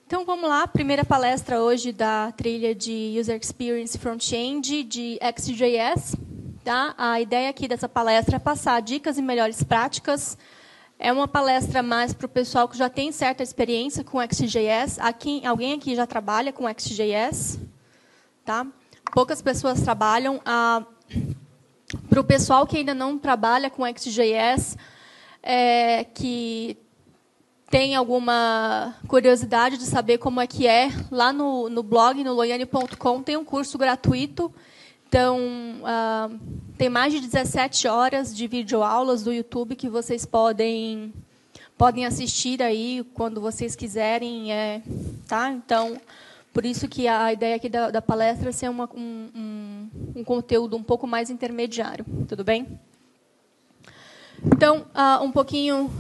Então, vamos lá. Primeira palestra hoje da trilha de User Experience Front-End de XJS. Tá? A ideia aqui dessa palestra é passar dicas e melhores práticas. É uma palestra mais para o pessoal que já tem certa experiência com XJS. Alguém aqui já trabalha com XJS? Tá? Poucas pessoas trabalham. Para o pessoal que ainda não trabalha com XJS, que tem alguma curiosidade de saber como é que é, lá no blog, no loiane.com, tem um curso gratuito. Então, tem mais de 17 horas de videoaulas do YouTube que vocês podem assistir aí quando vocês quiserem. Tá? Então, por isso que a ideia aqui da palestra é ser um conteúdo um pouco mais intermediário. Tudo bem? Então, um pouquinho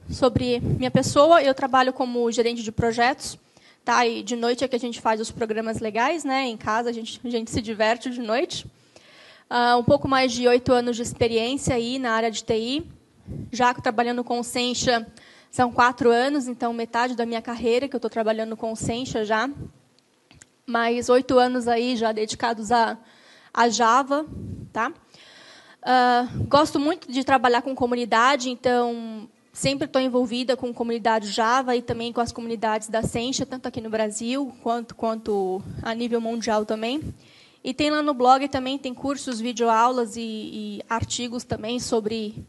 sobre minha pessoa. Eu trabalho como gerente de projetos. Tá? E de noite é que a gente faz os programas legais, né? Em casa a gente se diverte de noite. Um pouco mais de 8 anos de experiência aí na área de TI. Já trabalhando com o Sencha são 4 anos, então metade da minha carreira que eu estou trabalhando com o Sencha já. Mais 8 anos aí já dedicados a Java. Tá? Gosto muito de trabalhar com comunidade, então sempre estou envolvida com comunidade Java e também com as comunidades da Sencha, tanto aqui no Brasil quanto a nível mundial também. E tem lá no blog também, tem cursos, videoaulas e artigos também sobre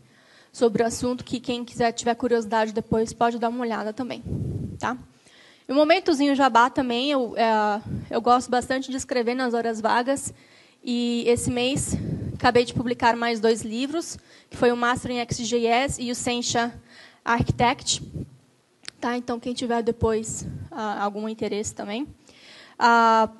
o assunto, que quem tiver curiosidade depois pode dar uma olhada também. Tá? E um momentozinho jabá também, eu gosto bastante de escrever nas horas vagas. E esse mês acabei de publicar mais 2 livros, que foi o Master em XJS e o Sencha Architect. Tá? Então, quem tiver depois algum interesse também.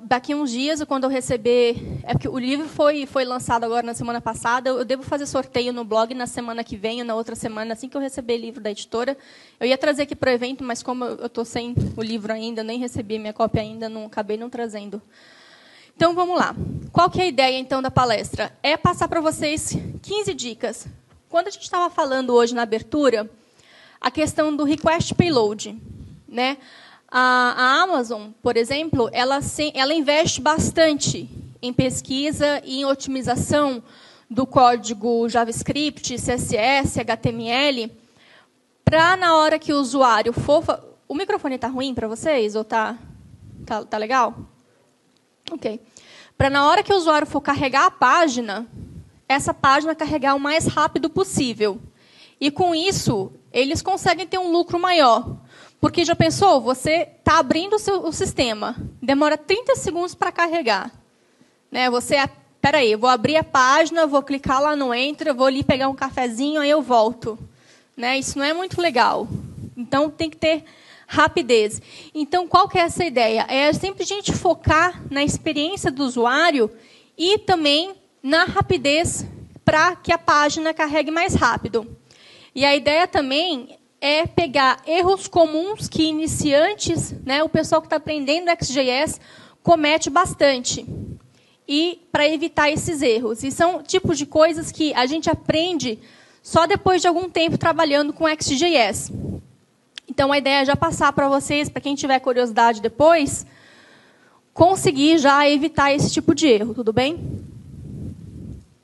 Daqui a uns dias, quando eu receber... porque o livro foi lançado agora na semana passada. Eu devo fazer sorteio no blog na semana que vem, ou na outra semana, assim que eu receber o livro da editora. Eu ia trazer aqui para o evento, mas como eu estou sem o livro ainda, nem recebi minha cópia ainda, acabei não trazendo. Então, vamos lá. Qual que é a ideia, então, da palestra? É passar para vocês 15 dicas. Quando a gente estava falando hoje na abertura, a questão do request payload, né? A Amazon, por exemplo, ela investe bastante em pesquisa e em otimização do código JavaScript, CSS, HTML, para na hora que o usuário for... O microfone está ruim para vocês? Ou tá legal? Ok. Para na hora que o usuário for carregar a página, essa página carregar o mais rápido possível. E, com isso, eles conseguem ter um lucro maior. Porque, já pensou, você está abrindo o sistema, demora 30 segundos para carregar. Né? Espera aí, eu vou abrir a página, vou clicar lá no Enter, vou ali pegar um cafezinho, aí eu volto. Né? Isso não é muito legal. Então, tem que ter rapidez. Então, qual que é essa ideia? É sempre a gente focar na experiência do usuário e também na rapidez para que a página carregue mais rápido. E a ideia também é pegar erros comuns que iniciantes, né, o pessoal que está aprendendo XJS, comete bastante. E para evitar esses erros. E são tipos de coisas que a gente aprende só depois de algum tempo trabalhando com XJS. Então, a ideia é já passar para vocês, para quem tiver curiosidade depois, conseguir já evitar esse tipo de erro, tudo bem?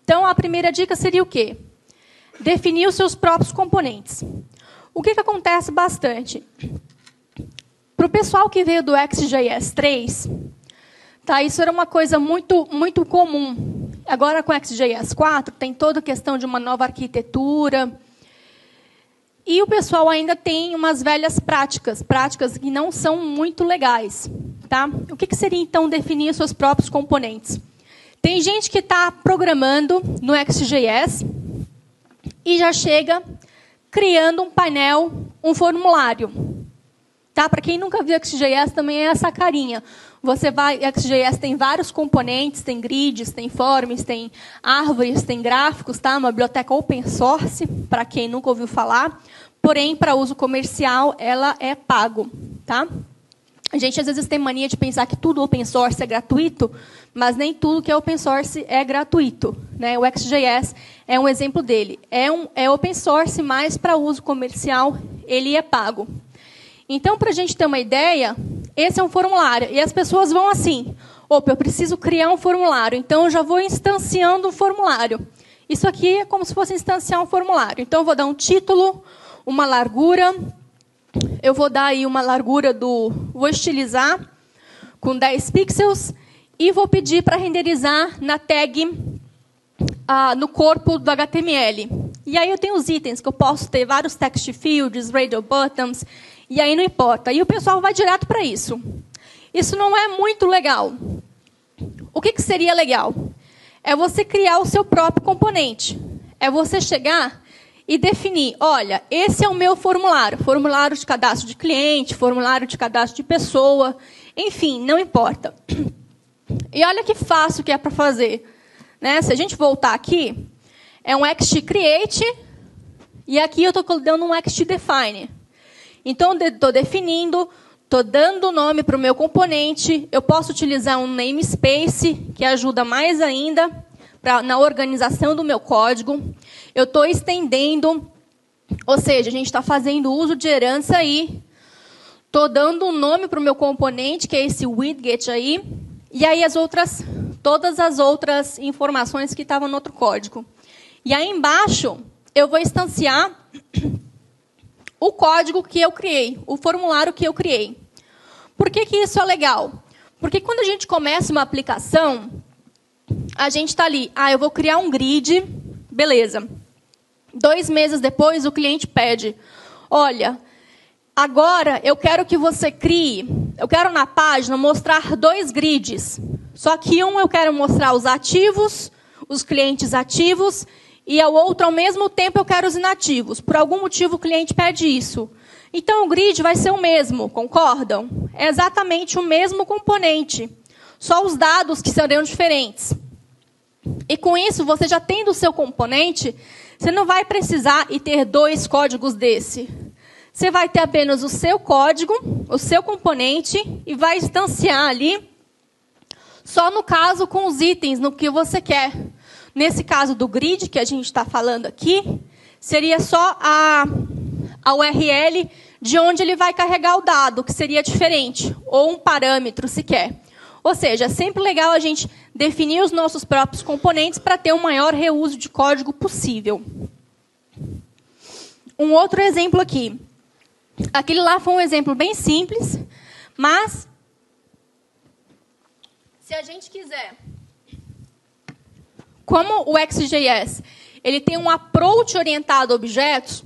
Então, a primeira dica seria o quê? Definir os seus próprios componentes. O que acontece bastante? Para o pessoal que veio do XJS 3, tá, isso era uma coisa muito, muito comum. Agora, com o XJS 4, tem toda a questão de uma nova arquitetura. E o pessoal ainda tem umas velhas práticas que não são muito legais. Tá? O que seria, então, definir os seus próprios componentes? Tem gente que está programando no XJS e já chega criando um painel, um formulário. Tá? Para quem nunca viu XJS, também é essa carinha. XJS tem vários componentes, tem grids, tem forms, tem árvores, tem gráficos, tá? Uma biblioteca open source, para quem nunca ouviu falar. Porém, para uso comercial, ela é pago. Tá? A gente, às vezes, tem mania de pensar que tudo open source é gratuito, mas nem tudo que é open source é gratuito. Né? O XJS é um exemplo dele. É open source, mas para uso comercial, ele é pago. Então, para a gente ter uma ideia, esse é um formulário. E as pessoas vão assim, opa, eu preciso criar um formulário, então eu já vou instanciando um formulário. Isso aqui é como se fosse instanciar um formulário. Então, eu vou dar um título, uma largura, eu vou dar aí uma largura vou estilizar com 10 pixels e vou pedir para renderizar na tag, no corpo do HTML. E aí eu tenho os itens, que eu posso ter vários text fields, radial buttons, e aí não importa. E o pessoal vai direto para isso. Isso não é muito legal. O que seria legal? É você criar o seu próprio componente. É você chegar e definir, olha, esse é o meu formulário. Formulário de cadastro de cliente, formulário de cadastro de pessoa, enfim, não importa. E olha que fácil que é para fazer. Né? Se a gente voltar aqui, é um XCreate, e aqui eu estou dando um XDefine. Então, estou definindo, estou dando o nome para o meu componente, eu posso utilizar um namespace, que ajuda mais ainda na organização do meu código. Eu estou estendendo, ou seja, a gente está fazendo uso de herança aí. Estou dando um nome para o meu componente, que é esse widget aí, e aí todas as outras informações que estavam no outro código. E aí embaixo, eu vou instanciar o código que eu criei, o formulário que eu criei. Por que isso é legal? Porque quando a gente começa uma aplicação, a gente está ali, eu vou criar um grid, beleza. 2 meses depois, o cliente pede, olha, agora eu quero que você crie, eu quero na página mostrar 2 grids. Só que um eu quero mostrar os ativos, os clientes ativos, e ao outro, ao mesmo tempo, eu quero os inativos. Por algum motivo, o cliente pede isso. Então, o grid vai ser o mesmo, concordam? É exatamente o mesmo componente, só os dados que serão diferentes. E com isso, você já tendo o seu componente, você não vai precisar e ter 2 códigos desse. Você vai ter apenas o seu código, o seu componente, e vai instanciar ali, só no caso com os itens, no que você quer. Nesse caso do grid, que a gente está falando aqui, seria só a URL de onde ele vai carregar o dado, que seria diferente, ou um parâmetro sequer. Ou seja, é sempre legal a gente definir os nossos próprios componentes para ter o maior reuso de código possível. Um outro exemplo aqui. Aquele lá foi um exemplo bem simples, mas se a gente quiser... Como o XJS ele tem um approach orientado a objetos,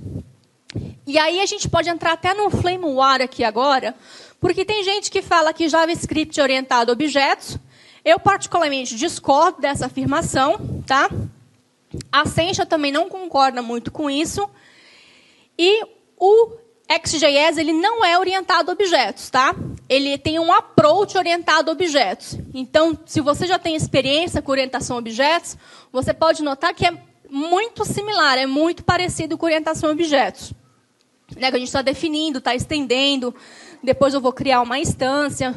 e aí a gente pode entrar até no flame war aqui agora, porque tem gente que fala que JavaScript é orientado a objetos. Eu, particularmente, discordo dessa afirmação. Tá? A Accenture também não concorda muito com isso. E o XJS ele não é orientado a objetos. Tá? Ele tem um approach orientado a objetos. Então, se você já tem experiência com orientação a objetos, você pode notar que é muito similar, é muito parecido com orientação a objetos. Né, que a gente está definindo, está estendendo, depois eu vou criar uma instância.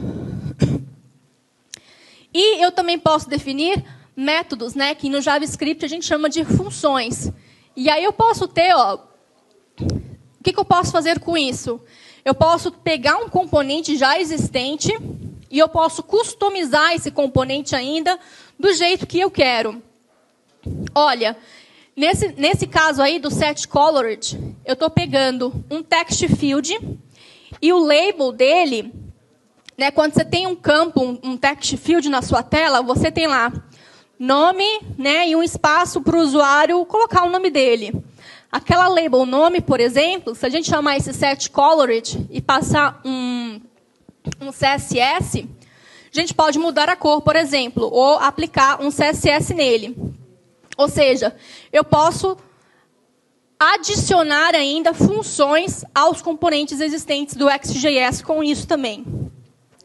E eu também posso definir métodos, né, que no JavaScript a gente chama de funções. E aí eu posso ter... o que eu posso fazer com isso? Eu posso pegar um componente já existente e eu posso customizar esse componente ainda do jeito que eu quero. Olha, nesse caso aí do setColored, eu estou pegando um text field e o label dele, né, quando você tem um campo, um text field na sua tela, você tem lá nome, né, e um espaço para o usuário colocar o nome dele. Aquela label nome, por exemplo, se a gente chamar esse setColored e passar um CSS, a gente pode mudar a cor, por exemplo, ou aplicar um CSS nele. Ou seja, eu posso adicionar ainda funções aos componentes existentes do XJS com isso também,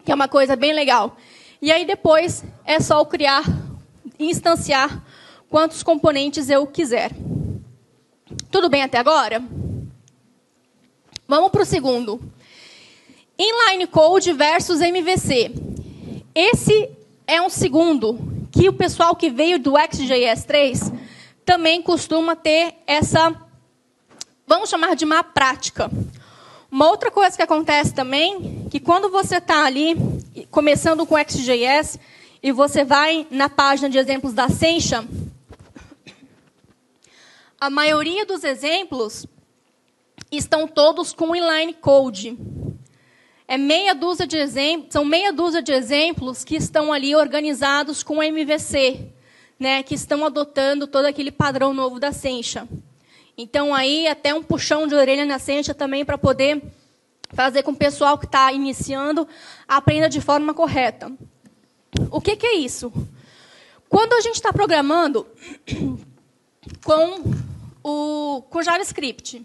que é uma coisa bem legal. E aí depois é só eu criar, instanciar quantos componentes eu quiser. Tudo bem até agora? Vamos para o segundo. Inline Code versus MVC. Esse é um segundo que o pessoal que veio do XJS 3 também costuma ter essa, vamos chamar de má prática. Uma outra coisa que acontece também, que quando você está ali, começando com XJS, e você vai na página de exemplos da Ascension, a maioria dos exemplos estão todos com inline code. São meia dúzia de exemplos que estão ali organizados com MVC, né, que estão adotando todo aquele padrão novo da Ascension. Então, aí, até um puxão de orelha na Ascension também para poder fazer com que o pessoal que está iniciando aprenda de forma correta. O que é isso? Quando a gente está programando com JavaScript,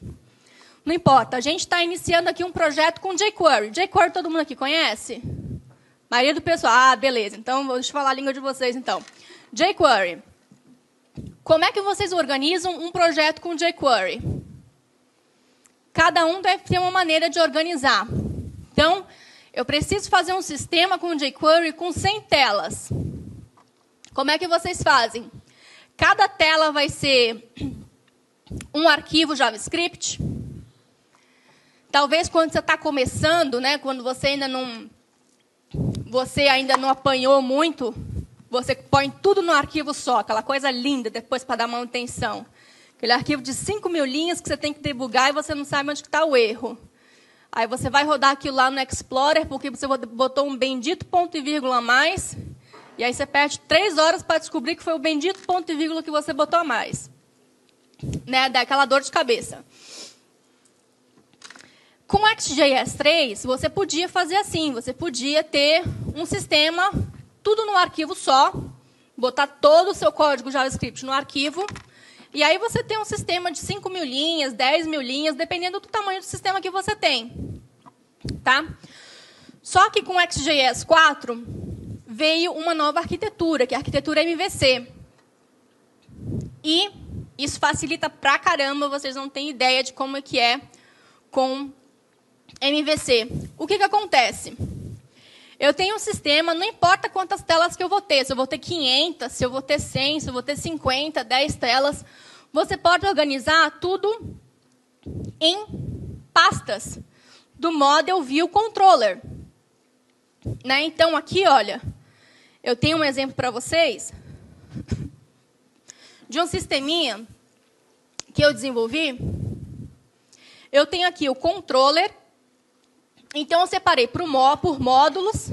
não importa, a gente está iniciando aqui um projeto com jQuery. jQuery todo mundo aqui conhece? A maioria do pessoal, beleza, então deixa eu falar a língua de vocês, então. jQuery. Como é que vocês organizam um projeto com jQuery? Cada um deve ter uma maneira de organizar. Então, eu preciso fazer um sistema com jQuery com 100 telas. Como é que vocês fazem? Cada tela vai ser um arquivo JavaScript. Talvez quando você está começando, né, quando você ainda não apanhou muito, você põe tudo no arquivo só, aquela coisa linda depois para dar manutenção. Aquele arquivo de 5.000 linhas que você tem que debugar e você não sabe onde está o erro. Aí você vai rodar aquilo lá no Explorer, porque você botou um bendito ponto e vírgula a mais, e aí você perde 3 horas para descobrir que foi o bendito ponto e vírgula que você botou a mais. Né? Dá aquela dor de cabeça. Com o XJS 3, você podia fazer assim, você podia ter um sistema, tudo no arquivo só, botar todo o seu código JavaScript no arquivo, e aí você tem um sistema de 5.000 linhas, 10.000 linhas, dependendo do tamanho do sistema que você tem. Tá? Só que com o XJS 4, veio uma nova arquitetura, que é a arquitetura MVC. E isso facilita pra caramba, vocês não têm ideia de como é que é com MVC. O que acontece? Eu tenho um sistema, não importa quantas telas que eu vou ter, se eu vou ter 500, se eu vou ter 100, se eu vou ter 50, 10 telas, você pode organizar tudo em pastas do Model View Controller. Né? Então, aqui, olha, eu tenho um exemplo para vocês de um sisteminha que eu desenvolvi. Eu tenho aqui o controller. Então, eu separei por módulos,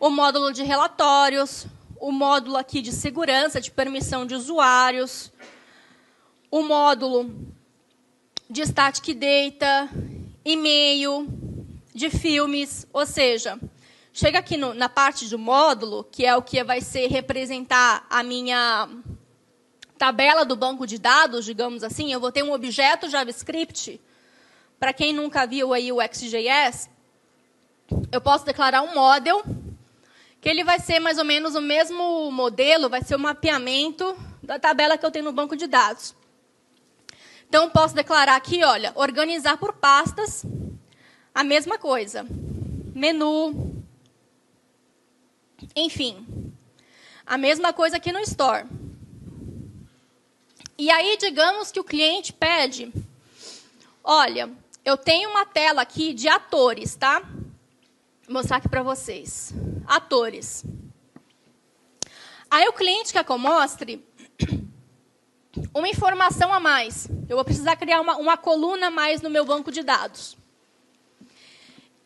o módulo de relatórios, o módulo aqui de segurança, de permissão de usuários, o módulo de static data, e-mail, de filmes, ou seja, chega aqui na parte do módulo, que é o que vai representar a minha tabela do banco de dados, digamos assim, eu vou ter um objeto JavaScript. Para quem nunca viu aí o XJS, eu posso declarar um model, que ele vai ser mais ou menos o mesmo modelo, vai ser o mapeamento da tabela que eu tenho no banco de dados. Então, posso declarar aqui, olha, organizar por pastas, a mesma coisa. Menu, enfim, a mesma coisa aqui no Store. E aí, digamos que o cliente pede, olha, eu tenho uma tela aqui de atores, tá? Vou mostrar aqui para vocês. Atores. Aí o cliente quer que eu mostre uma informação a mais. Eu vou precisar criar uma coluna a mais no meu banco de dados.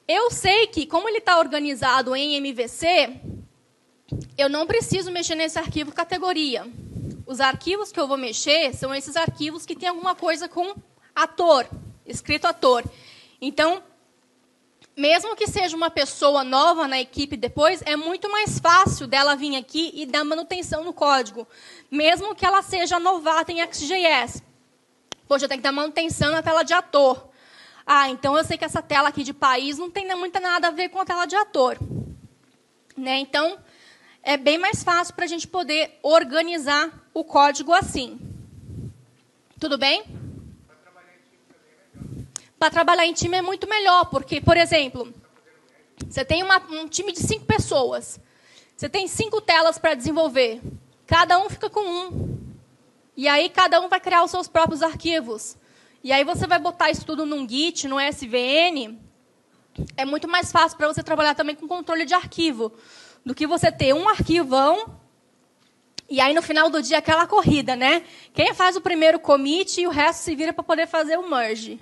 Eu sei que, como ele está organizado em MVC, eu não preciso mexer nesse arquivo categoria. Os arquivos que eu vou mexer são esses arquivos que têm alguma coisa com ator, escrito ator. Então, mesmo que seja uma pessoa nova na equipe depois, é muito mais fácil dela vir aqui e dar manutenção no código. Mesmo que ela seja novata em XJS. Poxa, eu tenho que dar manutenção na tela de ator. Ah, então eu sei que essa tela aqui de país não tem muito nada a ver com a tela de ator. Né? Então, é bem mais fácil para a gente poder organizar o código assim. Tudo bem? Para trabalhar em time é muito melhor, porque, por exemplo, você tem um time de 5 pessoas. Você tem 5 telas para desenvolver. Cada um fica com um. E aí, cada um vai criar os seus próprios arquivos. E aí você vai botar isso tudo num Git, no SVN, é muito mais fácil para você trabalhar também com controle de arquivo, do que você ter um arquivão, e aí no final do dia aquela corrida, né? Quem faz o primeiro commit e o resto se vira para poder fazer o merge.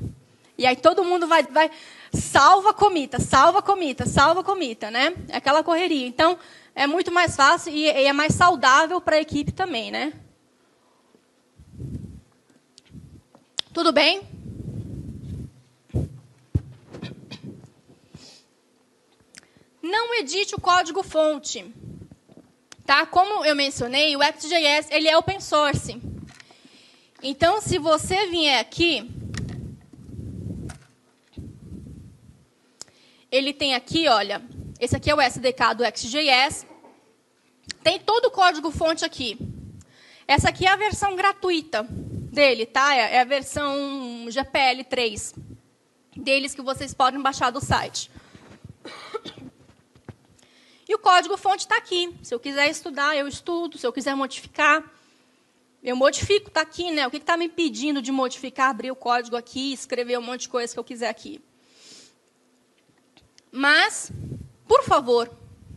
E aí todo mundo vai salva, comita, né? É aquela correria. Então, é muito mais fácil e é mais saudável para a equipe também, né? Tudo bem? Não edite o código-fonte. Tá? Como eu mencionei, o XJS ele é open source. Então, se você vier aqui, ele tem aqui, olha, esse aqui é o SDK do XJS. Tem todo o código-fonte aqui. Essa aqui é a versão gratuita dele, tá? É a versão GPL 3 deles que vocês podem baixar do site. E o código-fonte está aqui. Se eu quiser estudar, eu estudo. Se eu quiser modificar, eu modifico. Está aqui, né? O que está me impedindo de modificar, abrir o código aqui, escrever um monte de coisa que eu quiser aqui? Mas, por favor,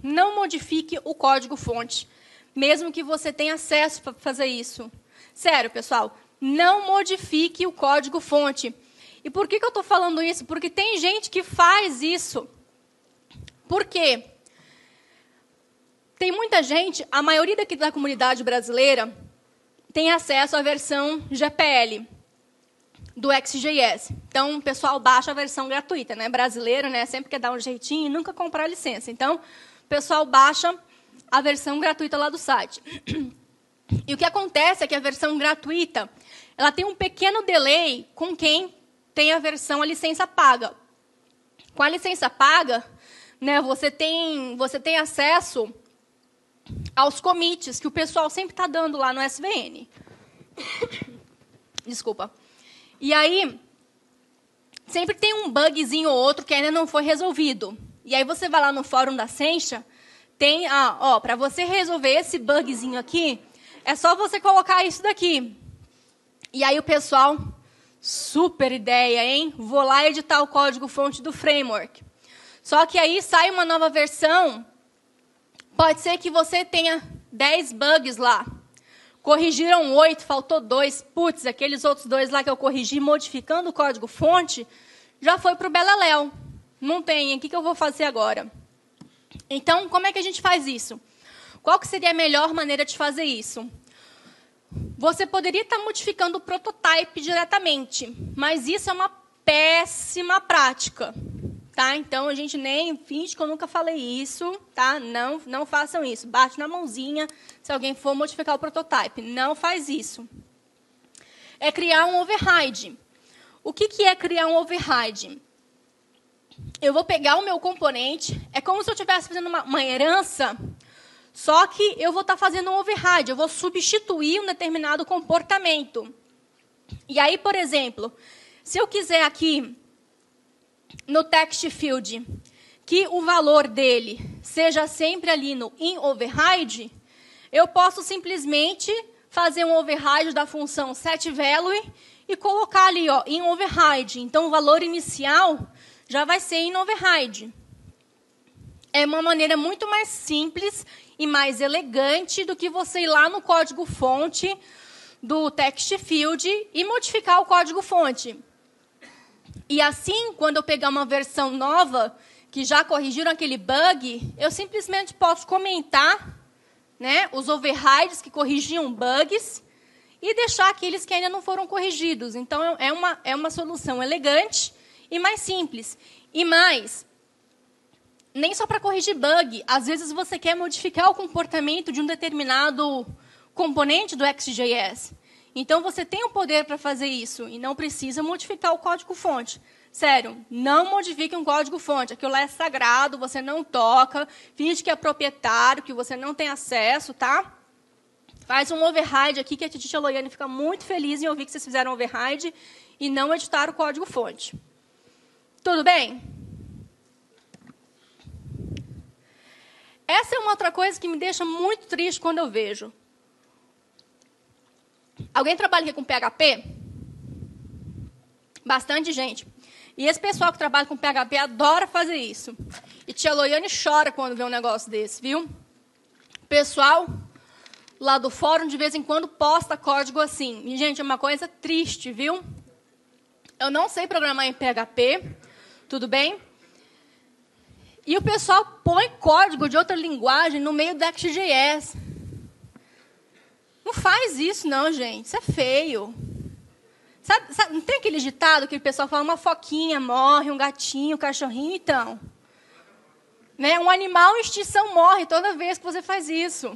não modifique o código-fonte, mesmo que você tenha acesso para fazer isso. Sério, pessoal, não modifique o código-fonte. E por que eu estou falando isso? Porque tem gente que faz isso. Por quê? Tem muita gente, a maioria daqui da comunidade brasileira tem acesso à versão GPL do XJS. Então, o pessoal baixa a versão gratuita, né? Brasileiro, né? Sempre quer dar um jeitinho e nunca comprar licença. Então, o pessoal baixa a versão gratuita lá do site. E o que acontece é que a versão gratuita, ela tem um pequeno delay com quem tem a versão, a licença paga. Com a licença paga, né, você tem acesso aos commits que o pessoal sempre está dando lá no SVN. Desculpa. E aí, sempre tem um bugzinho ou outro que ainda não foi resolvido. E aí você vai lá no fórum da Sencha, tem, para você resolver esse bugzinho aqui, é só você colocar isso daqui. E aí o pessoal, super ideia, hein? Vou lá editar o código-fonte do framework. Só que aí sai uma nova versão, pode ser que você tenha 10 bugs lá. Corrigiram 8, faltou 2. Putz, aqueles outros 2 lá que eu corrigi, modificando o código-fonte, já foi para o beleléu. Não tem, o que eu vou fazer agora? Então, como é que a gente faz isso? Qual que seria a melhor maneira de fazer isso? Você poderia estar modificando o prototype diretamente, mas isso é uma péssima prática. Tá? Então, a gente nem finge que eu nunca falei isso. Tá? Não façam isso. Bate na mãozinha se alguém for modificar o prototype. Não faz isso. É criar um override. O que é criar um override? Eu vou pegar o meu componente, é como se eu estivesse fazendo uma herança, só que eu vou estar fazendo um override, eu vou substituir um determinado comportamento. E aí, por exemplo, se eu quiser aqui, no text field, que o valor dele seja sempre ali no inOverride, eu posso simplesmente fazer um override da função setValue e colocar ali, ó, inOverride. Então, o valor inicial já vai ser inOverride. É uma maneira muito mais simples e mais elegante do que você ir lá no código-fonte do text field e modificar o código-fonte. E assim, quando eu pegar uma versão nova, que já corrigiram aquele bug, eu simplesmente posso comentar, né, os overrides que corrigiam bugs e deixar aqueles que ainda não foram corrigidos. Então, é uma solução elegante e mais simples. E mais, nem só para corrigir bug. Às vezes, você quer modificar o comportamento de um determinado componente do XJS. Então, você tem o poder para fazer isso e não precisa modificar o código-fonte. Sério, não modifique um código-fonte. Aquilo lá é sagrado, você não toca, finge que é proprietário, que você não tem acesso, tá? Faz um override aqui, que a Titia Loiane fica muito feliz em ouvir que vocês fizeram override e não editaram o código-fonte. Tudo bem? Essa é uma outra coisa que me deixa muito triste quando eu vejo. Alguém trabalha aqui com PHP? Bastante gente. E esse pessoal que trabalha com PHP adora fazer isso. E tia Loiane chora quando vê um negócio desse, viu? O pessoal lá do fórum, de vez em quando, posta código assim. E, gente, é uma coisa triste, viu? Eu não sei programar em PHP, tudo bem? E o pessoal põe código de outra linguagem no meio do XJS. Não faz isso, não, gente. Isso é feio. Sabe, não tem aquele ditado que o pessoal fala, uma foquinha morre, um gatinho, um cachorrinho, então. Né? Um animal em extinção morre toda vez que você faz isso.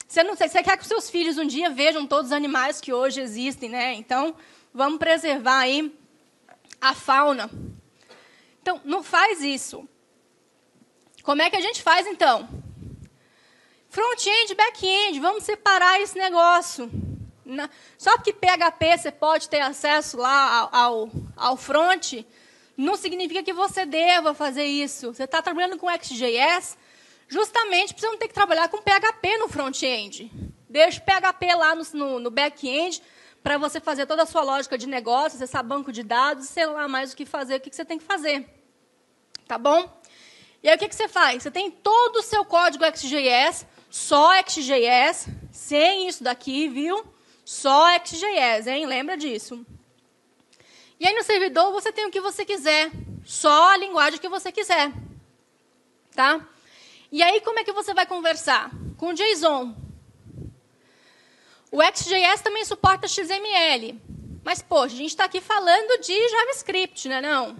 Você quer que os seus filhos um dia vejam todos os animais que hoje existem, né? Então, vamos preservar aí a fauna. Então, não faz isso. Como é que a gente faz, então? Front-end, back-end, vamos separar esse negócio. Só porque PHP você pode ter acesso lá ao front, não significa que você deva fazer isso. Você está trabalhando com XJS, justamente para você não ter que trabalhar com PHP no front-end. Deixa o PHP lá no back-end, para você fazer toda a sua lógica de negócio, acessar banco de dados, sei lá mais o que fazer, o que você tem que fazer. Tá bom? E aí, o que você faz? Você tem todo o seu código XJS, só XJS, sem isso daqui, viu? Só XJS, hein? Lembra disso. E aí, no servidor, você tem o que você quiser. Só a linguagem que você quiser. Tá? E aí, como é que você vai conversar? Com JSON. O XJS também suporta XML. Mas, poxa, a gente está aqui falando de JavaScript, né? Não.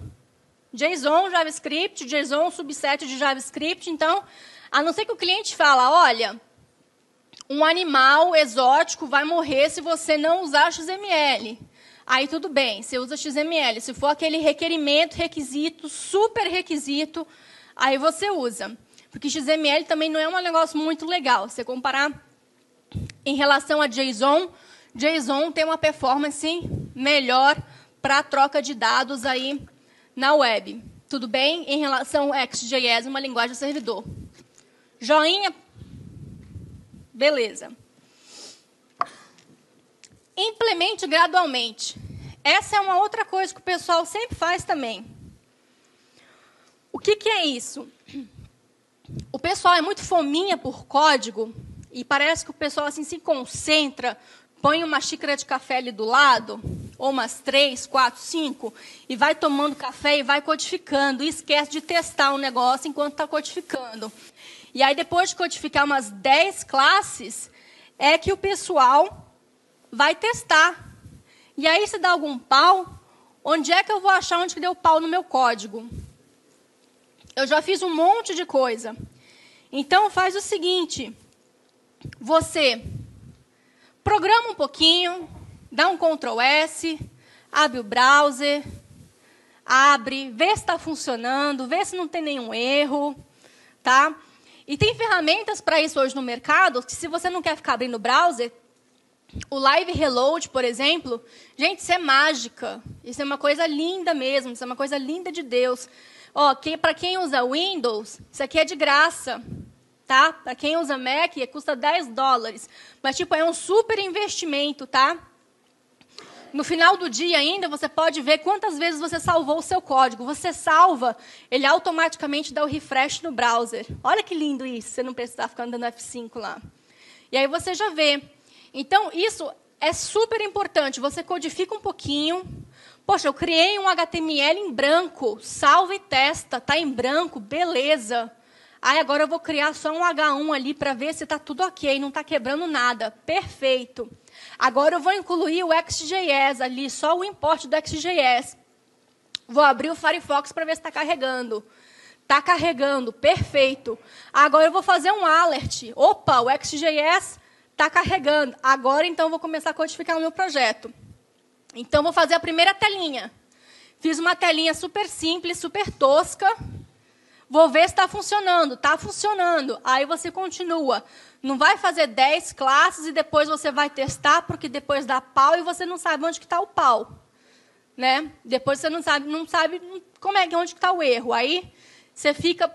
JSON, JavaScript, JSON, subset de JavaScript. Então, a não ser que o cliente fala, olha, um animal exótico vai morrer se você não usar XML. Aí tudo bem, você usa XML. Se for aquele requerimento, requisito, super requisito, aí você usa. Porque XML também não é um negócio muito legal. Se você comparar em relação a JSON, JSON tem uma performance melhor para a troca de dados aí na web. Tudo bem? Em relação ao XJS, uma linguagem de servidor. Joinha? Beleza. Implemente gradualmente. Essa é uma outra coisa que o pessoal sempre faz também. O que é isso? O pessoal é muito fominha por código e parece que o pessoal assim, se concentra, põe uma xícara de café ali do lado, ou umas 3, 4, 5, e vai tomando café e vai codificando. E esquece de testar o negócio enquanto está codificando. E aí, depois de codificar umas 10 classes, é que o pessoal vai testar. E aí, se dá algum pau, onde é que eu vou achar onde que deu pau no meu código? Eu já fiz um monte de coisa. Então, faz o seguinte. Você programa um pouquinho, dá um Ctrl S, abre o browser, abre, vê se está funcionando, vê se não tem nenhum erro, tá? E tem ferramentas para isso hoje no mercado, que se você não quer ficar abrindo o browser, o Live Reload, por exemplo, gente, isso é mágica. Isso é uma coisa linda mesmo, isso é uma coisa linda de Deus. Ó, para quem usa Windows, isso aqui é de graça. Tá? Para quem usa Mac, custa $10. Mas, tipo, é um super investimento, tá? No final do dia ainda, você pode ver quantas vezes você salvou o seu código. Você salva, ele automaticamente dá o refresh no browser. Olha que lindo isso, você não precisar ficar dando F5 lá. E aí você já vê. Então, isso é super importante. Você codifica um pouquinho. Poxa, eu criei um HTML em branco. Salva e testa. Está em branco, beleza. Aí agora eu vou criar só um H1 ali para ver se está tudo ok, não está quebrando nada. Perfeito. Agora eu vou incluir o XJS ali, só o import do XJS. Vou abrir o Firefox para ver se está carregando. Está carregando, perfeito. Agora eu vou fazer um alert. Opa, o XJS está carregando. Agora, então, eu vou começar a codificar o meu projeto. Então, vou fazer a primeira telinha. Fiz uma telinha super simples, super tosca. Vou ver se está funcionando. Está funcionando. Aí você continua. Não vai fazer 10 classes e depois você vai testar, porque depois dá pau e você não sabe onde está o pau. Né? Depois você não sabe como é, onde está o erro. Aí você fica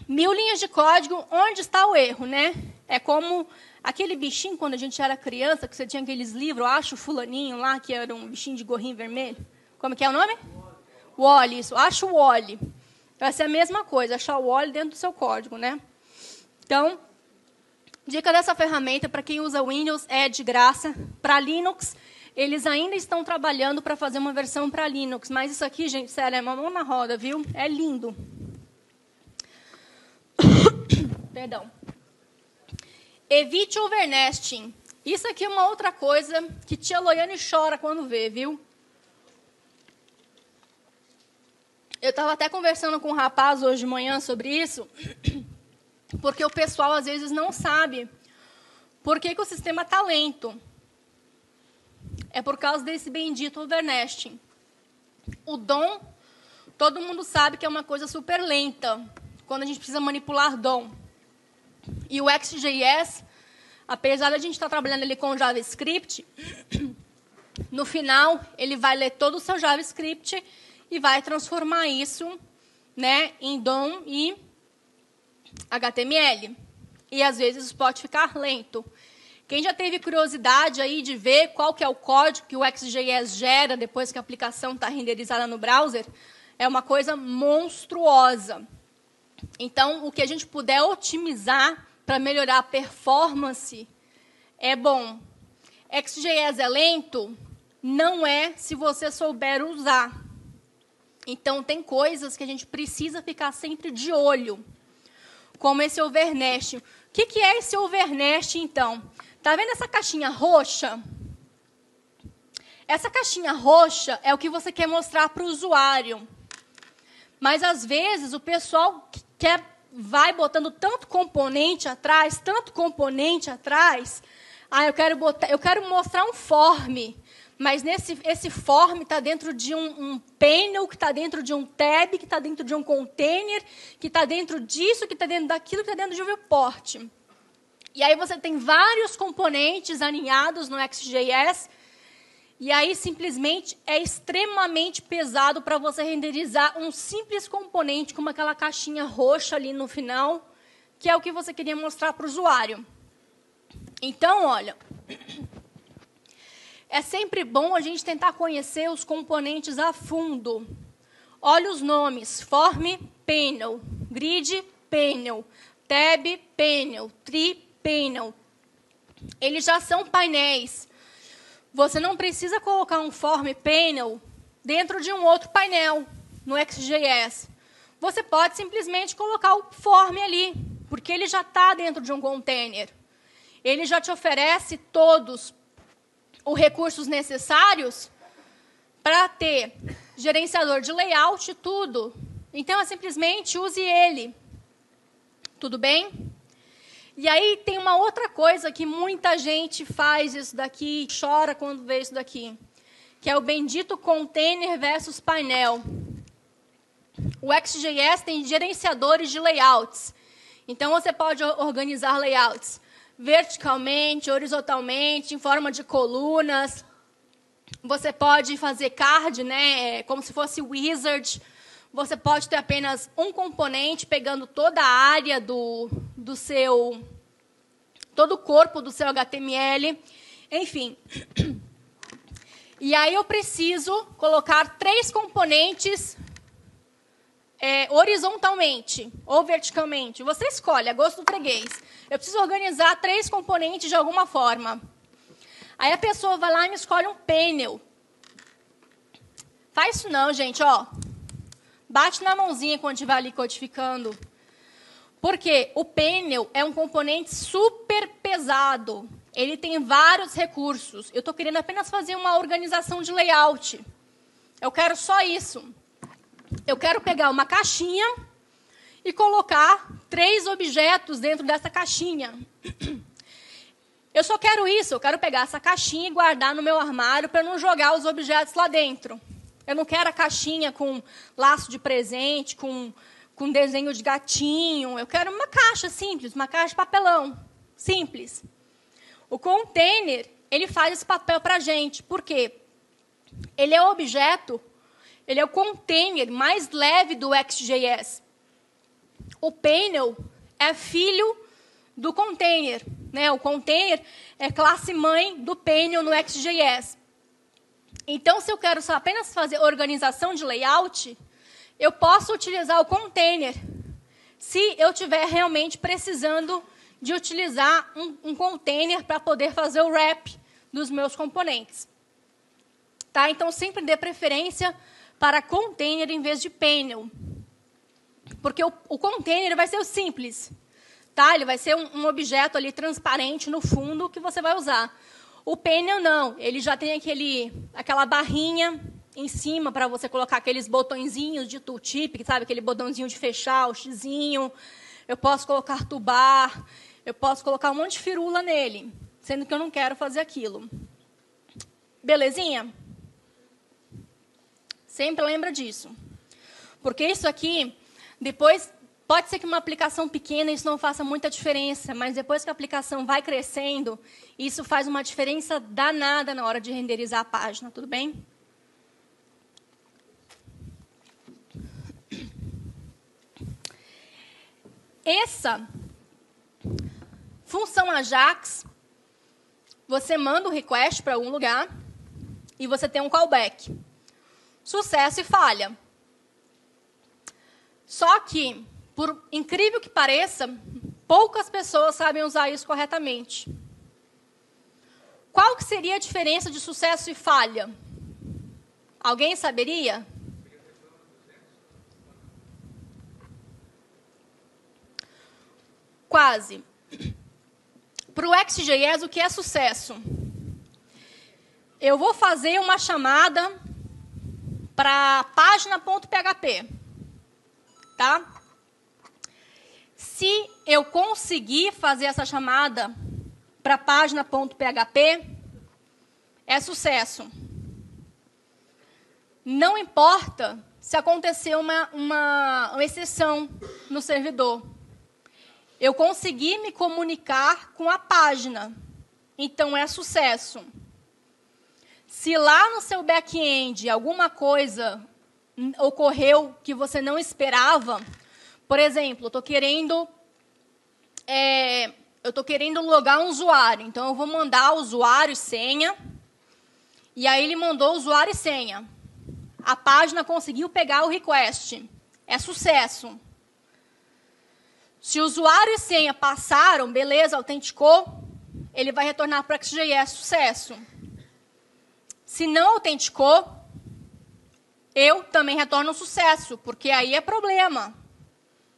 1000 linhas de código, onde está o erro, né? É como Aquele bichinho, quando a gente era criança, que você tinha aqueles livros, eu acho fulaninho lá, que era um bichinho de gorrinho vermelho. Como que é o nome? Wally, isso. Acha o Wally. Vai ser a mesma coisa, achar o Wally dentro do seu código, né? Então, dica dessa ferramenta, para quem usa Windows, é de graça. Para Linux, eles ainda estão trabalhando para fazer uma versão para Linux. Mas isso aqui, gente, sério, é uma mão na roda, viu? É lindo. Perdão. Evite overnesting. Isso aqui é uma outra coisa que tia Loiane chora quando vê, viu? Eu estava até conversando com um rapaz hoje de manhã sobre isso, porque o pessoal às vezes não sabe por que o sistema está lento. É por causa desse bendito overnesting. O DOM, todo mundo sabe que é uma coisa super lenta, quando a gente precisa manipular DOM. E o XJS, apesar de a gente estar trabalhando ali com JavaScript, no final, ele vai ler todo o seu JavaScript e vai transformar isso, né, em DOM e HTML. E, às vezes, pode ficar lento. Quem já teve curiosidade aí de ver qual que é o código que o XJS gera depois que a aplicação está renderizada no browser, é uma coisa monstruosa. Então, o que a gente puder otimizar para melhorar a performance é bom. XJS é lento? Não é, se você souber usar. Então, tem coisas que a gente precisa ficar sempre de olho, como esse overnesting. O que é esse overnesting, então? Está vendo essa caixinha roxa? Essa caixinha roxa é o que você quer mostrar para o usuário. Mas, às vezes, o pessoal vai botando tanto componente atrás, eu quero mostrar um form, mas esse form está dentro de um panel, que está dentro de um tab, que está dentro de um container, que está dentro disso, que está dentro daquilo, que está dentro de um viewport. E aí você tem vários componentes alinhados no XJS, e aí, simplesmente, é extremamente pesado para você renderizar um simples componente, como aquela caixinha roxa ali no final, que é o que você queria mostrar para o usuário. Então, olha, é sempre bom a gente tentar conhecer os componentes a fundo. Olha os nomes: Form Panel, Grid Panel, Tab Panel, Tree Panel. Eles já são painéis. Você não precisa colocar um Form Panel dentro de um outro painel no XJS. Você pode simplesmente colocar o Form ali, porque ele já está dentro de um container. Ele já te oferece todos os recursos necessários para ter gerenciador de layout e tudo. Então, simplesmente use ele. Tudo bem? E aí tem uma outra coisa que muita gente faz isso daqui, chora quando vê isso daqui, que é o bendito container versus painel. O XJS tem gerenciadores de layouts. Então, você pode organizar layouts verticalmente, horizontalmente, em forma de colunas. Você pode fazer card, né, como se fosse wizard. Você pode ter apenas um componente pegando toda a área todo o corpo do seu HTML, enfim. E aí eu preciso colocar 3 componentes horizontalmente ou verticalmente. Você escolhe, a gosto do freguês. Eu preciso organizar 3 componentes de alguma forma. Aí a pessoa vai lá e me escolhe um panel. Faz isso não, gente, ó. Bate na mãozinha quando estiver ali codificando. Porque o panel é um componente super pesado. Ele tem vários recursos. Eu estou querendo apenas fazer uma organização de layout. Eu quero só isso. Eu quero pegar uma caixinha e colocar 3 objetos dentro dessa caixinha. Eu só quero isso. Eu quero pegar essa caixinha e guardar no meu armário para não jogar os objetos lá dentro. Eu não quero a caixinha com laço de presente, com desenho de gatinho. Eu quero uma caixa simples, uma caixa de papelão. Simples. O container, ele faz esse papel para a gente. Por quê? Ele é o objeto, ele é o container mais leve do XJS. O panel é filho do container, né? O container é classe mãe do Panel no XJS. Então, se eu quero só apenas fazer organização de layout, eu posso utilizar o container se eu estiver realmente precisando de utilizar um container para poder fazer o wrap dos meus componentes. Tá? Então, sempre dê preferência para container em vez de panel. Porque o container vai ser o simples. Tá? Ele vai ser um objeto ali transparente no fundo que você vai usar. O panel não. Ele já tem aquela barrinha em cima para você colocar aqueles botõezinhos de tooltip, sabe? Aquele botãozinho de fechar, o xizinho. Eu posso colocar toolbar. Eu posso colocar um monte de firula nele, sendo que eu não quero fazer aquilo. Belezinha? Sempre lembra disso. Porque isso aqui, depois, pode ser que uma aplicação pequena isso não faça muita diferença, mas depois que a aplicação vai crescendo, isso faz uma diferença danada na hora de renderizar a página, tudo bem? Essa função Ajax, você manda o request para algum lugar e você tem um callback. Sucesso e falha. Só que, por incrível que pareça, poucas pessoas sabem usar isso corretamente. Qual que seria a diferença de sucesso e falha? Alguém saberia? Quase. Para o XJS, o que é sucesso? Eu vou fazer uma chamada para página.php. Tá? Se eu conseguir fazer essa chamada para página.php, é sucesso. Não importa se acontecer uma exceção no servidor. Eu consegui me comunicar com a página, então é sucesso. Se lá no seu back-end alguma coisa ocorreu que você não esperava, por exemplo, eu estou querendo logar um usuário, então eu vou mandar usuário e senha, e aí ele mandou usuário e senha. A página conseguiu pegar o request. É sucesso. Se o usuário e senha passaram, beleza, autenticou, ele vai retornar para o XJS, sucesso. Se não autenticou, eu também retorno um sucesso, porque aí é problema.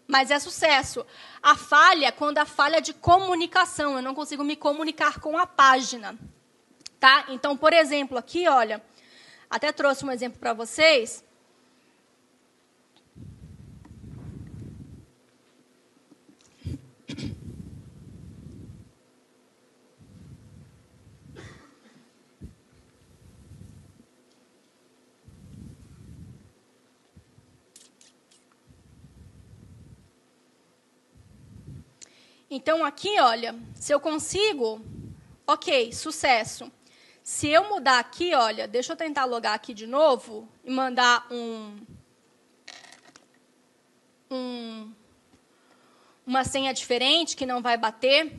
Mas é sucesso. A falha é quando a falha é de comunicação. Eu não consigo me comunicar com a página. Tá? Então, por exemplo, aqui, olha, até trouxe um exemplo para vocês. Então, aqui, olha, se eu consigo, ok, sucesso. Se eu mudar aqui, olha, deixa eu tentar logar aqui de novo e mandar uma senha diferente que não vai bater.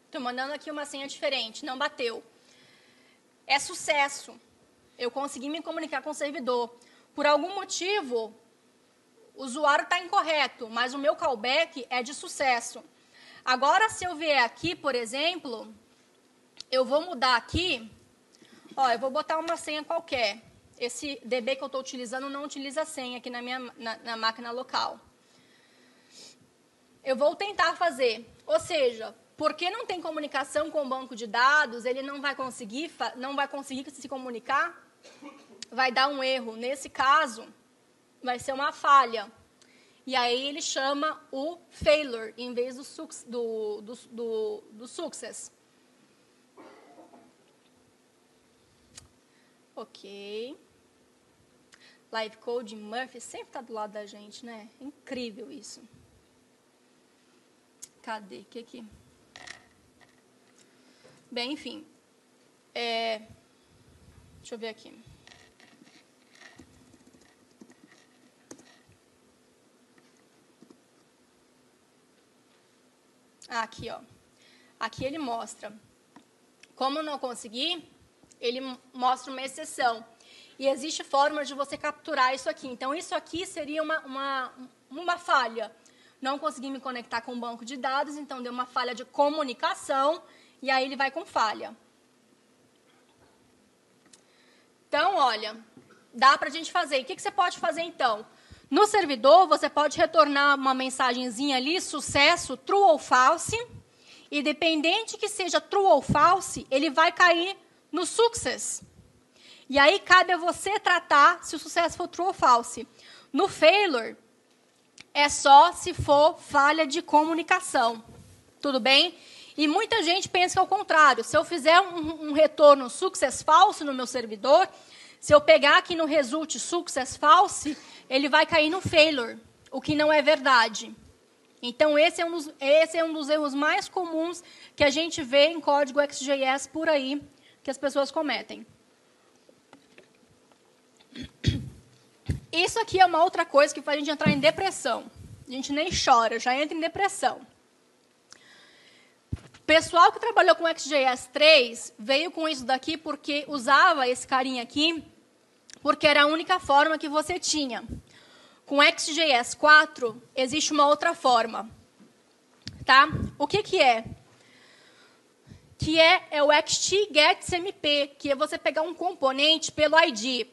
Estou mandando aqui uma senha diferente, não bateu. É sucesso. Eu consegui me comunicar com o servidor. Por algum motivo, o usuário está incorreto, mas o meu callback é de sucesso. Agora, se eu vier aqui, por exemplo, eu vou mudar aqui, ó, eu vou botar uma senha qualquer. Esse DB que eu estou utilizando não utiliza senha aqui na máquina local. Eu vou tentar fazer, ou seja, porque não tem comunicação com o banco de dados, ele não vai conseguir se comunicar, vai dar um erro. Nesse caso, vai ser uma falha. E aí ele chama o failure, em vez do success. Ok. Live Code Murphy sempre está do lado da gente, né? Incrível isso. Cadê? Que aqui? Bem, enfim. Deixa eu ver aqui. Aqui, ó. Aqui ele mostra. Como não consegui, ele mostra uma exceção. E existe forma de você capturar isso aqui. Então, isso aqui seria uma falha. Não consegui me conectar com o banco de dados, então deu uma falha de comunicação, e aí ele vai com falha. Então, olha, dá para a gente fazer. O que você pode fazer, então? No servidor, você pode retornar uma mensagenzinha ali, sucesso, true ou false, e dependente que seja true ou false, ele vai cair no success. E aí, cabe a você tratar se o sucesso for true ou false. No failure, é só se for falha de comunicação. Tudo bem? E muita gente pensa que é o contrário. Se eu fizer um retorno success false no meu servidor, se eu pegar aqui no result success false, ele vai cair no failure, o que não é verdade. Então, esse é um dos erros mais comuns que a gente vê em código XJS por aí, que as pessoas cometem. Isso aqui é uma outra coisa que faz a gente entrar em depressão. A gente nem chora, já entra em depressão. O pessoal que trabalhou com XJS 3 veio com isso daqui porque usava esse carinha aqui, porque era a única forma que você tinha. Com XJS 4, existe uma outra forma. Tá? O que é? Que é o XTGetSMP, que é você pegar um componente pelo ID.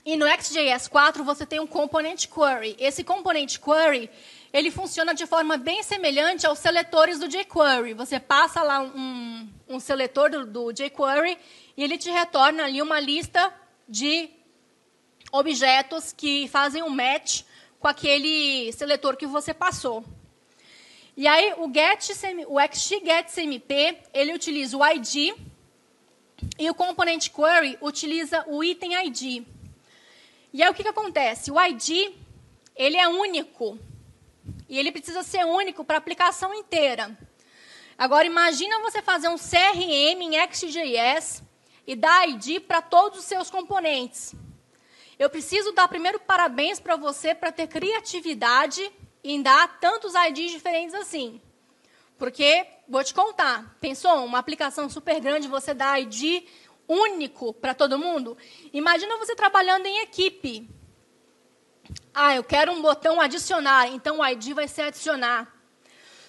E no XJS 4, você tem um component query. Esse component query, ele funciona de forma bem semelhante aos seletores do jQuery. Você passa lá um seletor do jQuery e ele te retorna ali uma lista de objetos que fazem um match com aquele seletor que você passou. E aí, o XGetSMP, ele utiliza o ID e o component query utiliza o item ID. E aí, o que acontece? O ID, ele é único. E ele precisa ser único para a aplicação inteira. Agora, imagina você fazer um CRM em XJS e dar ID para todos os seus componentes. Eu preciso dar primeiro parabéns para você para ter criatividade em dar tantos IDs diferentes assim. Porque, vou te contar, pensou? Uma aplicação super grande, você dá ID único para todo mundo? Imagina você trabalhando em equipe. Eu quero um botão adicionar, então o ID vai ser adicionar.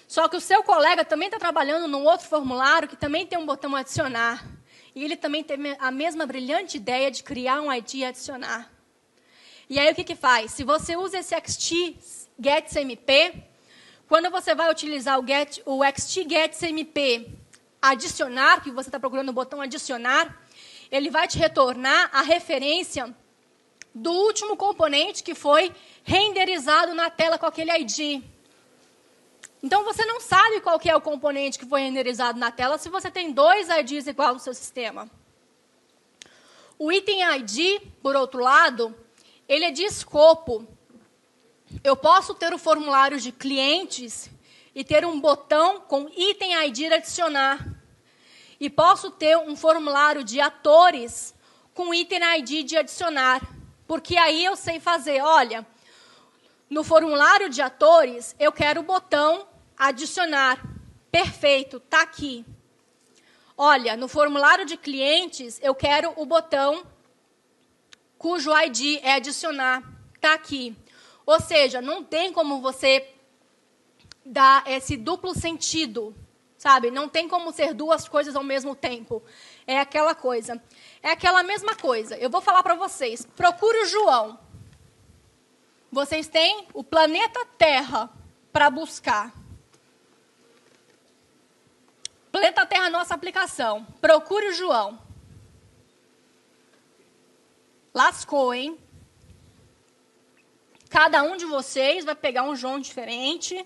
Só que o seu colega também está trabalhando num outro formulário que também tem um botão adicionar. E ele também tem a mesma brilhante ideia de criar um ID e adicionar. E aí o que faz? Se você usa esse XTGetSMP, quando você vai utilizar o XTGetSMP adicionar, que você está procurando o botão adicionar, ele vai te retornar a referência do último componente que foi renderizado na tela com aquele ID. Então, você não sabe qual que é o componente que foi renderizado na tela se você tem dois IDs iguais no seu sistema. O item ID, por outro lado, ele é de escopo. Eu posso ter o formulário de clientes e ter um botão com item ID adicionar. E posso ter um formulário de atores com item ID de adicionar. Porque aí eu sei fazer, olha, no formulário de atores, eu quero o botão adicionar. Perfeito, está aqui. Olha, no formulário de clientes, eu quero o botão cujo ID é adicionar. Está aqui. Ou seja, não tem como você dar esse duplo sentido, sabe? Não tem como ser duas coisas ao mesmo tempo. É aquela coisa. É aquela mesma coisa. Eu vou falar para vocês. Procure o João. Vocês têm o planeta Terra para buscar. Planeta Terra, nossa aplicação. Procure o João. Lascou, hein? Cada um de vocês vai pegar um João diferente,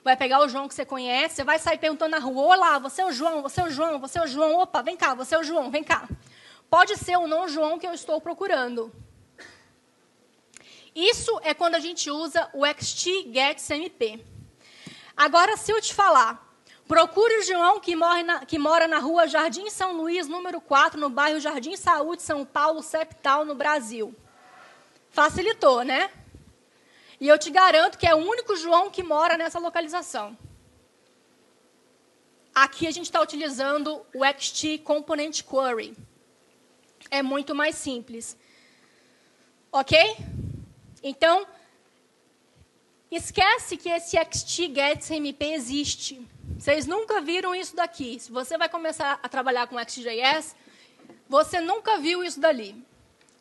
vai pegar o João que você conhece, você vai sair perguntando na rua, olá, você é o João, você é o João, você é o João, opa, vem cá, você é o João, vem cá. Pode ser ou não o João que eu estou procurando. Isso é quando a gente usa o XTGetSMP. Agora, se eu te falar, procure o João que mora na rua Jardim São Luís, número 4, no bairro Jardim Saúde, São Paulo, capital, no Brasil. Facilitou, né? E eu te garanto que é o único João que mora nessa localização. Aqui a gente está utilizando o XT Component Query. É muito mais simples. Ok? Então, esquece que esse XT Gets MP existe. Vocês nunca viram isso daqui. Se você vai começar a trabalhar com XJS, você nunca viu isso dali.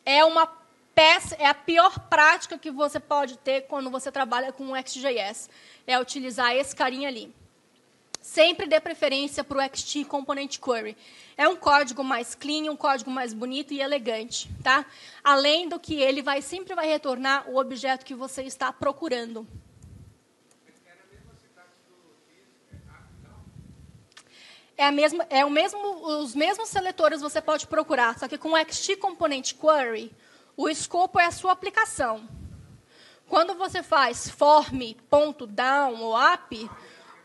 É uma peça, é a pior prática que você pode ter quando você trabalha com o XJS. É utilizar esse carinha ali. Sempre dê preferência para o XT Component Query. É um código mais clean, um código mais bonito e elegante, tá? Além do que ele sempre vai retornar o objeto que você está procurando. Os mesmos seletores você pode procurar, só que com o XT Component Query, o escopo é a sua aplicação. Quando você faz form.down ou up,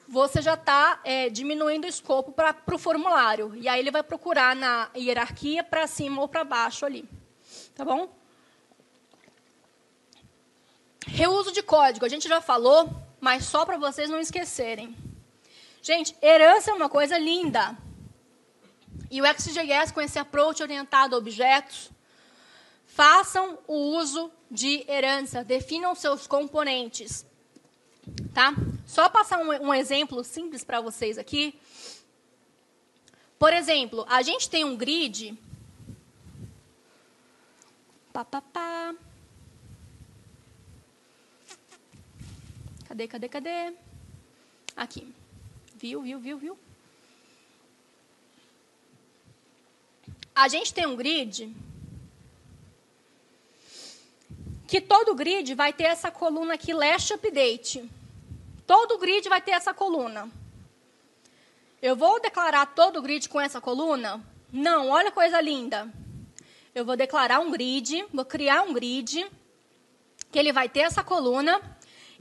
você já está diminuindo o escopo para o formulário. E aí ele vai procurar na hierarquia para cima ou para baixo ali. Tá bom? Reuso de código. A gente já falou, mas só para vocês não esquecerem. Gente, herança é uma coisa linda. E o XJS, com esse approach orientado a objetos, façam o uso de herança. Definam seus componentes. Tá? Só passar um exemplo simples para vocês aqui. Por exemplo, a gente tem um grid. Cadê? Aqui. Viu? A gente tem um grid que todo grid vai ter essa coluna aqui, last update. Todo grid vai ter essa coluna. Eu vou declarar todo o grid com essa coluna? Não, olha que coisa linda. Eu vou declarar um grid, vou criar um grid, que ele vai ter essa coluna,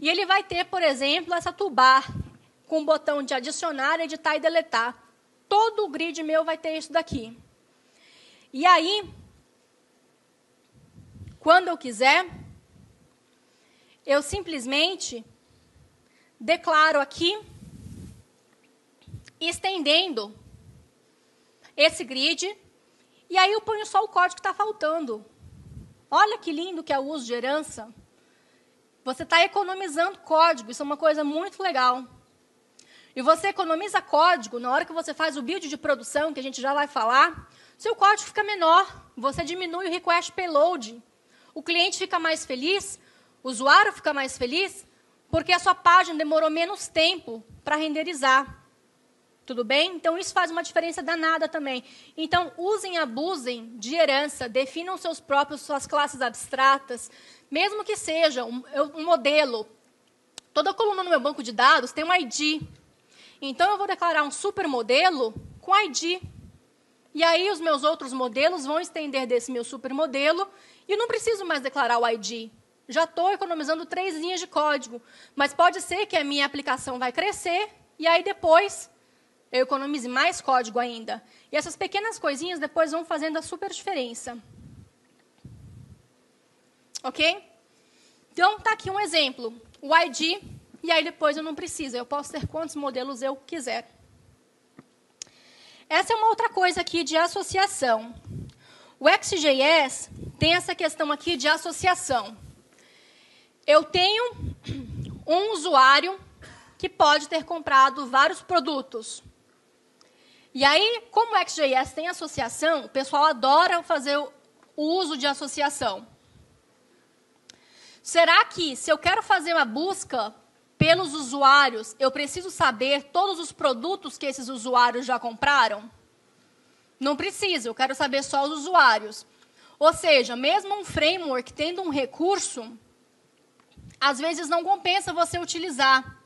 e ele vai ter, por exemplo, essa toolbar, com o botão de adicionar, editar e deletar. Todo o grid meu vai ter isso daqui. E aí, quando eu quiser, eu simplesmente declaro aqui, estendendo esse grid, e aí eu ponho só o código que está faltando. Olha que lindo que é o uso de herança. Você está economizando código, isso é uma coisa muito legal. E você economiza código na hora que você faz o build de produção, que a gente já vai falar, seu código fica menor, você diminui o request payload, o cliente fica mais feliz, o usuário fica mais feliz, porque a sua página demorou menos tempo para renderizar. Tudo bem? Então, isso faz uma diferença danada também. Então, usem e abusem de herança, definam suas classes abstratas, mesmo que seja um modelo. Toda coluna no meu banco de dados tem um ID. Então, eu vou declarar um supermodelo com ID. E aí, os meus outros modelos vão estender desse meu supermodelo e eu não preciso mais declarar o ID. Já estou economizando 3 linhas de código, mas pode ser que a minha aplicação vai crescer e aí depois eu economize mais código ainda. E essas pequenas coisinhas depois vão fazendo a super diferença. Ok? Então, está aqui um exemplo. O ID, e aí depois eu não preciso. Eu posso ter quantos modelos eu quiser. Essa é uma outra coisa aqui de associação. O XJS tem essa questão aqui de associação. Eu tenho um usuário que pode ter comprado vários produtos. E aí, como o XJS tem associação, o pessoal adora fazer o uso de associação. Será que, se eu quero fazer uma busca pelos usuários, eu preciso saber todos os produtos que esses usuários já compraram? Não preciso, eu quero saber só os usuários. Ou seja, mesmo um framework tendo um recurso, às vezes não compensa você utilizar.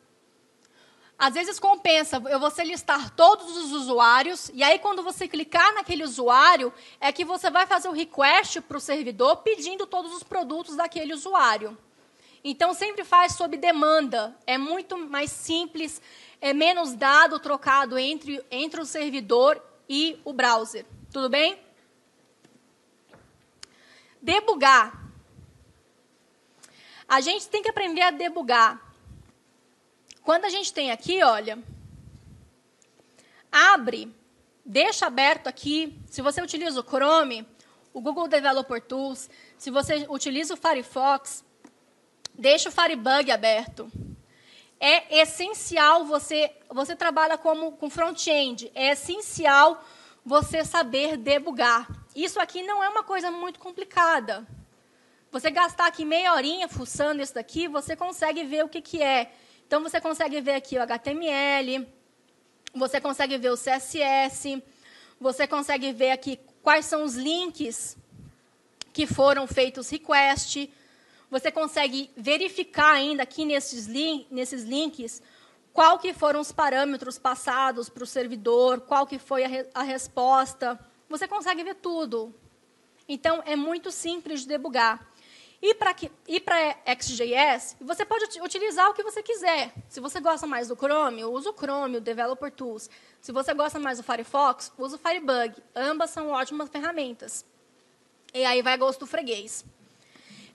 Às vezes compensa você listar todos os usuários, e aí quando você clicar naquele usuário, é que você vai fazer o request para o servidor pedindo todos os produtos daquele usuário. Então, sempre faz sob demanda. É muito mais simples, é menos dado trocado entre o servidor e o browser. Tudo bem? Debugar. A gente tem que aprender a debugar. Quando a gente tem aqui, olha, abre, deixa aberto aqui. Se você utiliza o Chrome, o Google Developer Tools, se você utiliza o Firefox, deixa o Firebug aberto. É essencial você trabalha com front-end, é essencial você saber debugar. Isso aqui não é uma coisa muito complicada. Você gastar aqui meia horinha fuçando isso daqui, você consegue ver o que é. Então, você consegue ver aqui o HTML, você consegue ver o CSS, você consegue ver aqui quais são os links que foram feitos request. Você consegue verificar ainda aqui nesses links qual que foram os parâmetros passados para o servidor, qual que foi a resposta. Você consegue ver tudo. Então, é muito simples de debugar. E para XJS, você pode utilizar o que você quiser. Se você gosta mais do Chrome, usa o Chrome, o Developer Tools. Se você gosta mais do Firefox, usa o Firebug. Ambas são ótimas ferramentas. E aí vai a gosto do freguês.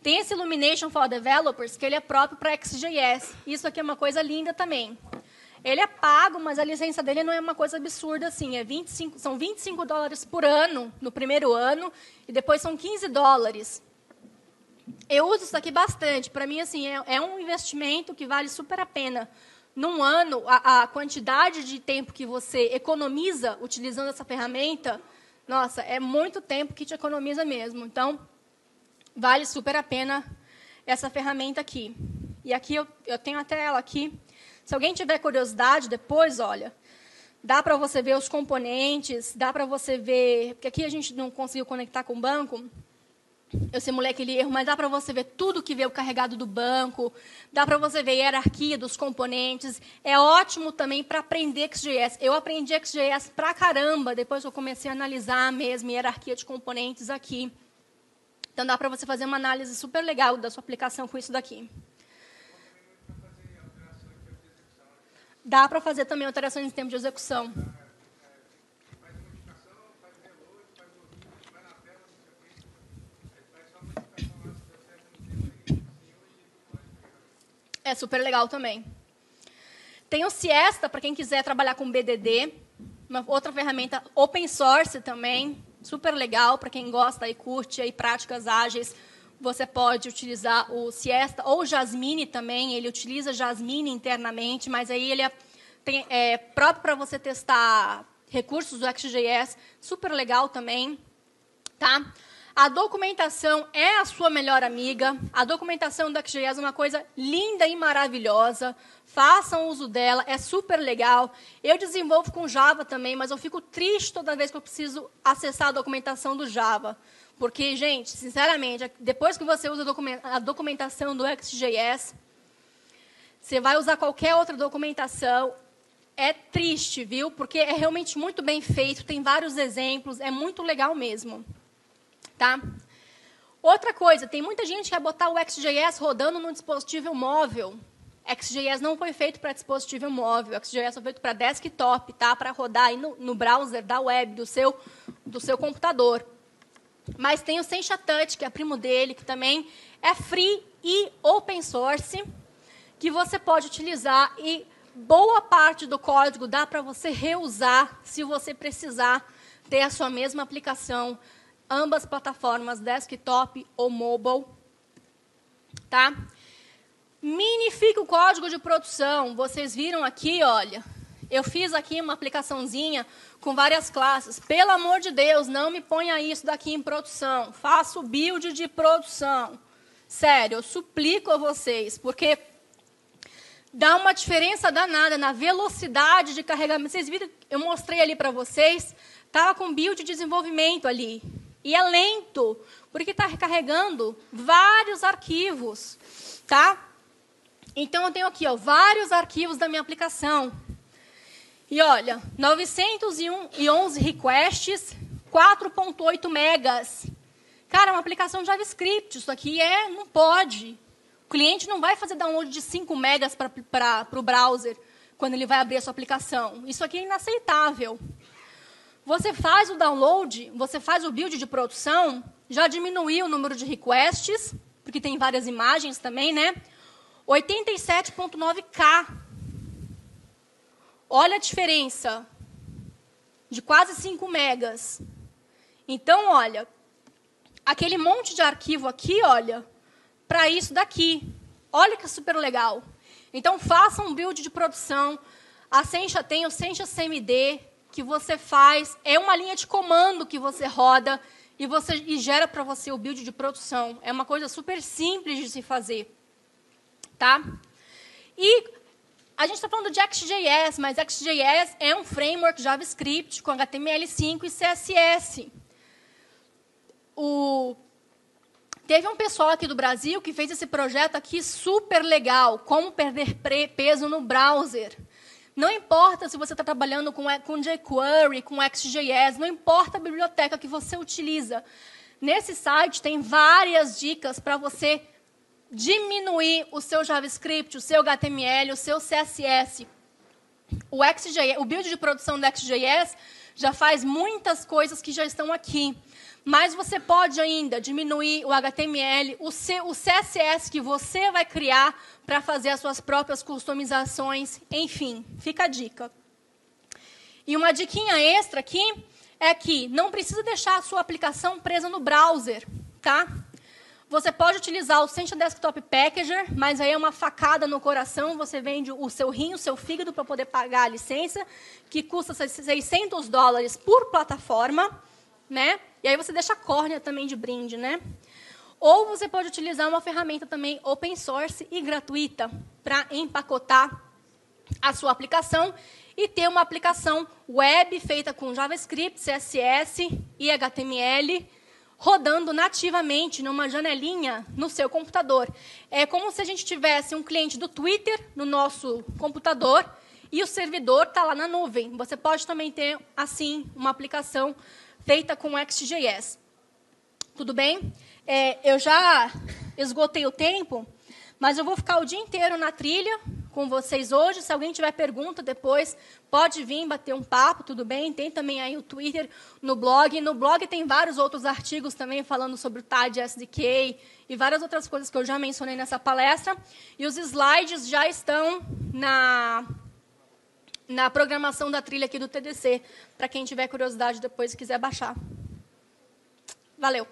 Tem esse Illumination for Developers, que ele é próprio para XJS. Isso aqui é uma coisa linda também. Ele é pago, mas a licença dele não é uma coisa absurda assim. São $25 por ano, no primeiro ano, e depois são $15. Eu uso isso aqui bastante. Para mim, assim, é um investimento que vale super a pena. Num ano, a quantidade de tempo que você economiza utilizando essa ferramenta, nossa, é muito tempo que te economiza mesmo. Então, vale super a pena essa ferramenta aqui. E aqui eu tenho até ela aqui. Se alguém tiver curiosidade, depois, olha, dá para você ver os componentes, dá para você ver... Porque aqui a gente não conseguiu conectar com o banco. Eu simulei aquele erro, mas dá para você ver tudo que veio carregado do banco, dá para você ver a hierarquia dos componentes. É ótimo também para aprender XJS. Eu aprendi XJS pra caramba, depois eu comecei a analisar mesmo a hierarquia de componentes aqui. Então, dá para você fazer uma análise super legal da sua aplicação com isso daqui. Dá para fazer também alterações em tempo de execução. É super legal também. Tem o Siesta, para quem quiser trabalhar com BDD, uma outra ferramenta open source também, super legal, para quem gosta e curte aí práticas ágeis, você pode utilizar o Siesta ou o Jasmine também, ele utiliza Jasmine internamente, mas aí ele é próprio para você testar recursos do XJS, super legal também, tá? A documentação é a sua melhor amiga. A documentação do XJS é uma coisa linda e maravilhosa. Façam uso dela, é super legal. Eu desenvolvo com Java também, mas eu fico triste toda vez que eu preciso acessar a documentação do Java. Porque, gente, sinceramente, depois que você usa a documentação do XJS, você vai usar qualquer outra documentação. É triste, viu? Porque é realmente muito bem feito, tem vários exemplos, é muito legal mesmo. Tá? Outra coisa, tem muita gente que quer botar o XJS rodando no dispositivo móvel. XJS não foi feito para dispositivo móvel, XJS foi feito para desktop, tá? Para rodar aí no browser da web, do seu computador. Mas tem o Sencha Touch, que é primo dele, que também é free e open source, que você pode utilizar e boa parte do código dá para você reusar se você precisar ter a sua mesma aplicação, ambas plataformas, desktop ou mobile. Tá? Minifica o código de produção. Vocês viram aqui, olha, eu fiz aqui uma aplicaçãozinha com várias classes. Pelo amor de Deus, não me ponha isso daqui em produção. Faça o build de produção. Sério, eu suplico a vocês, porque dá uma diferença danada na velocidade de carregamento. Vocês viram, eu mostrei ali para vocês, estava com build de desenvolvimento ali. E é lento, porque está recarregando vários arquivos, tá? Então, eu tenho aqui, ó, vários arquivos da minha aplicação. E, olha, 911 requests, 4.8 megas. Cara, uma aplicação JavaScript, isso aqui não pode. cliente não vai fazer download de 5 megas para o browser quando ele vai abrir a sua aplicação. Isso aqui é inaceitável. Você faz o download, você faz o build de produção, já diminuiu o número de requests, porque tem várias imagens também, né? 87.9K. Olha a diferença de quase 5 megas. Então, olha, aquele monte de arquivo aqui, olha, para isso daqui. Olha que super legal. Então, faça um build de produção. A Sencha tem o Sencha CMD, que você faz, é uma linha de comando que você roda e gera para você o build de produção. É uma coisa super simples de se fazer. Tá? E a gente está falando de XJS, mas XJS é um framework JavaScript com HTML5 e CSS. Teve um pessoal aqui do Brasil que fez esse projeto aqui super legal, como perder peso no browser. Não importa se você está trabalhando com jQuery, com XJS, não importa a biblioteca que você utiliza. Nesse site tem várias dicas para você diminuir o seu JavaScript, o seu HTML, o seu CSS. O build de produção do XJS já faz muitas coisas que já estão aqui. Mas você pode ainda diminuir o HTML, o CSS que você vai criar para fazer as suas próprias customizações. Enfim, fica a dica. E uma diquinha extra aqui é que não precisa deixar a sua aplicação presa no browser, tá? Você pode utilizar o Sencha Desktop Packager, mas aí é uma facada no coração. Você vende o seu rim, o seu fígado para poder pagar a licença, que custa $600 por plataforma, né? E aí você deixa a córnea também de brinde, né? Ou você pode utilizar uma ferramenta também open source e gratuita para empacotar a sua aplicação e ter uma aplicação web feita com JavaScript, CSS e HTML, rodando nativamente numa janelinha no seu computador. É como se a gente tivesse um cliente do Twitter no nosso computador e o servidor está lá na nuvem. Você pode também ter, assim, uma aplicação feita com XJS. Tudo bem? Eu já esgotei o tempo, mas eu vou ficar o dia inteiro na trilha com vocês hoje. Se alguém tiver pergunta depois, pode vir bater um papo, tudo bem? Tem também aí o Twitter no blog. No blog tem vários outros artigos também falando sobre o TIDE SDK e várias outras coisas que eu já mencionei nessa palestra. E os slides já estão na programação da trilha aqui do TDC, para quem tiver curiosidade depois e quiser baixar. Valeu!